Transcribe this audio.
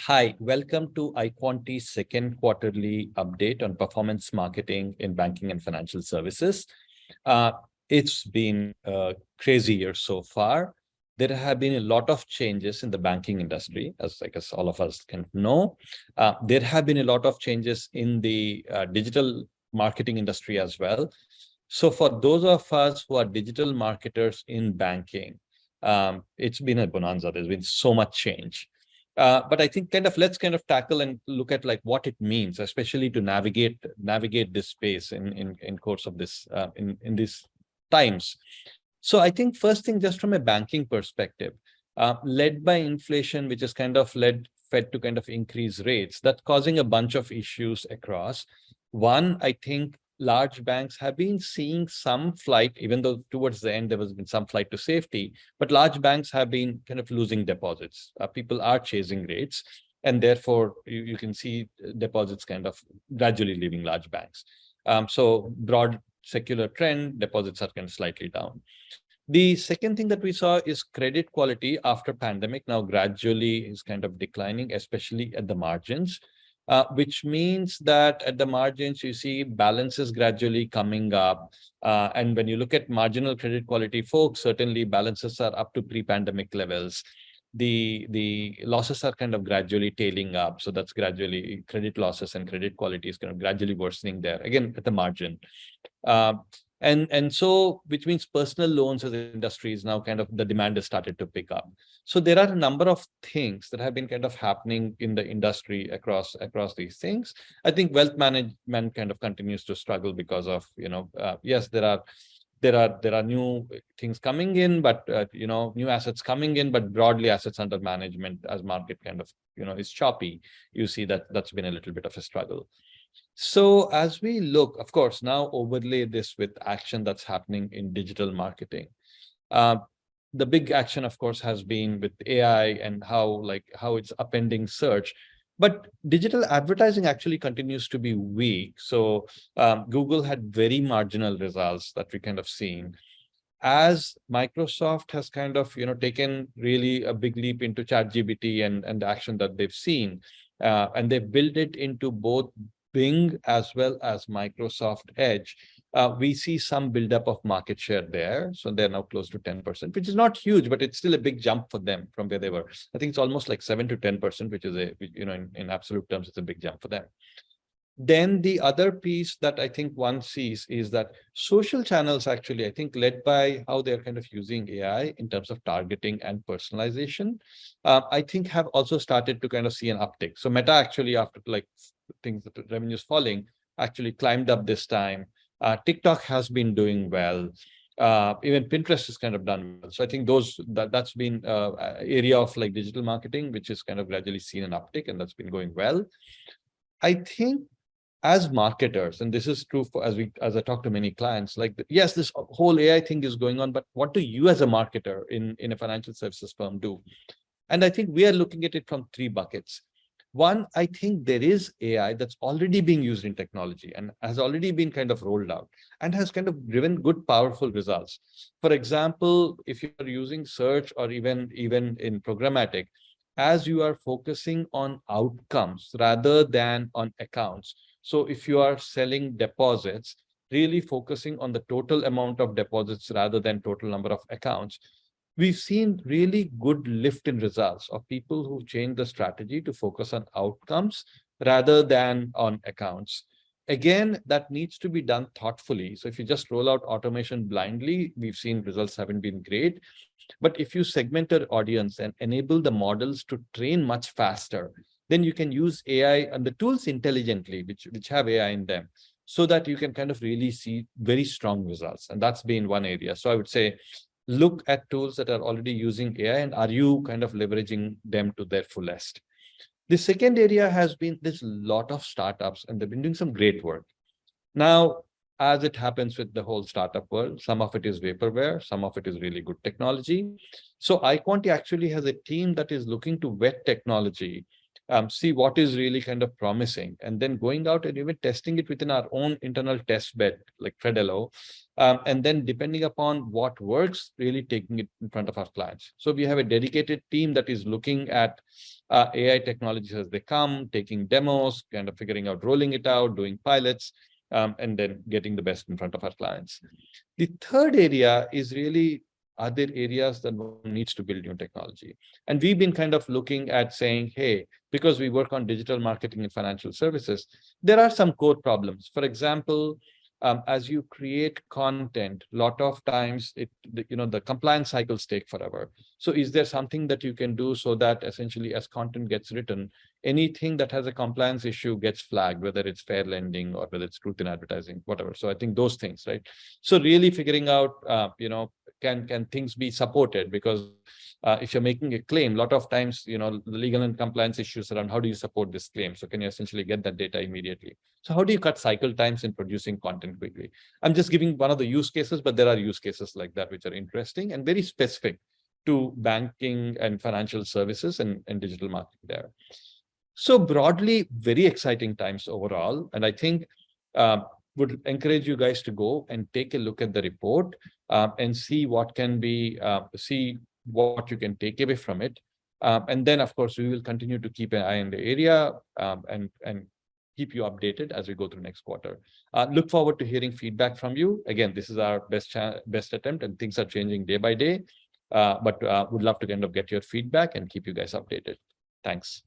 Hi, welcome to iQuanti's second quarterly update on performance marketing in banking and financial services. Uh, it's been a crazy year so far. There have been a lot of changes in the banking industry, as I guess all of us can know. There have been a lot of changes in the digital marketing industry as well. So for those of us who are digital marketers in banking, it's been a bonanza. There's been so much change. But I think let's tackle and look at like what it means, especially to navigate this space in course of this in these times. So I think first thing, just from a banking perspective, led by inflation, which has fed to increase rates, that's causing a bunch of issues across. One, I think large banks have been seeing some flight, even though towards the end there has been some flight to safety, but large banks have been kind of losing deposits. People are chasing rates, and therefore you can see deposits kind of gradually leaving large banks. So broad secular trend, deposits are kind of slightly down. The second thing that we saw is credit quality after pandemic now gradually is kind of declining, especially at the margins. Which means that at the margins, you see balances gradually coming up. And when you look at marginal credit quality folks, certainly balances are up to pre-pandemic levels. The losses are kind of gradually tailing up. So that's gradually credit losses and credit quality is kind of gradually worsening there, again, at the margin. And so, which means personal loans as an industry is now kind of the demand has started to pick up. So there are a number of things that have been kind of happening in the industry across these things. I think wealth management kind of continues to struggle because of, yes, there are new things coming in, but new assets coming in, but broadly assets under management as market kind of is choppy. You see that that's been a little bit of a struggle. So as we look, of course, now overlay this with action that's happening in digital marketing. Uh, the big action, of course, has been with AI and how it's upending search. But digital advertising actually continues to be weak. So Google had very marginal results that we kind of seen. As Microsoft has kind of taken really a big leap into ChatGPT and the action that they've seen, and they've built it into both Bing as well as Microsoft Edge, we see some buildup of market share there. So they're now close to 10%, which is not huge, but it's still a big jump for them from where they were. I think it's almost like 7 to 10%, which is in absolute terms, it's a big jump for them. Then the other piece that I think one sees is that social channels actually, I think, led by how they're kind of using AI in terms of targeting and personalization, I think have also started to kind of see an uptick. So Meta actually, after like things that revenues falling, actually climbed up this time. TikTok has been doing well. Even Pinterest has kind of done well. So I think that's been area of like digital marketing, which is kind of gradually seen an uptick, and that's been going well. I think as marketers, and this is true for as I talk to many clients, like yes, this whole AI thing is going on, but what do you as a marketer in a financial services firm do? And I think we are looking at it from three buckets. One, I think there is AI that's already being used in technology and has already been kind of rolled out and has kind of driven good, powerful results. For example, if you're using search or even in programmatic, as you are focusing on outcomes rather than on accounts. So if you are selling deposits, really focusing on the total amount of deposits rather than total number of accounts, we've seen really good lift in results of people who've changed the strategy to focus on outcomes rather than on accounts. Again, that needs to be done thoughtfully. So if you just roll out automation blindly, we've seen results haven't been great. But if you segment your audience and enable the models to train much faster, then you can use AI and the tools intelligently, which have AI in them, so that you can kind of really see very strong results. And that's been one area. So I would say, look at tools that are already using AI and are you kind of leveraging them to their fullest? The second area has been there's a lot of startups and they've been doing some great work. Now, as it happens with the whole startup world, some of it is vaporware, some of it is really good technology. So iQuanti actually has a team that is looking to vet technology see what is really kind of promising, and then going out and even testing it within our own internal test bed, like Fredelo. And then depending upon what works, really taking it in front of our clients. So we have a dedicated team that is looking at AI technologies as they come, taking demos, kind of figuring out, rolling it out, doing pilots, and then getting the best in front of our clients. The third area is really other areas that one needs to build new technology. And we've been kind of looking at saying, hey, because we work on digital marketing and financial services, there are some core problems. For example, as you create content, a lot of times the compliance cycles take forever. So is there something that you can do so that essentially as content gets written, anything that has a compliance issue gets flagged, whether it's fair lending or whether it's truth in advertising, whatever. So I think those things, right? So really figuring out, can things be supported? Because if you're making a claim, a lot of times, the legal and compliance issues around how do you support this claim? So can you essentially get that data immediately? So how do you cut cycle times in producing content quickly? I'm just giving one of the use cases, but there are use cases like that which are interesting and very specific to banking and financial services and digital marketing there. So broadly, very exciting times overall. And I think would encourage you guys to go and take a look at the report and see what can be, see what you can take away from it. And then, of course, we will continue to keep an eye on the area and keep you updated as we go through next quarter. Look forward to hearing feedback from you. Again, this is our best attempt, and things are changing day by day. But would love to kind of get your feedback and keep you guys updated. Thanks.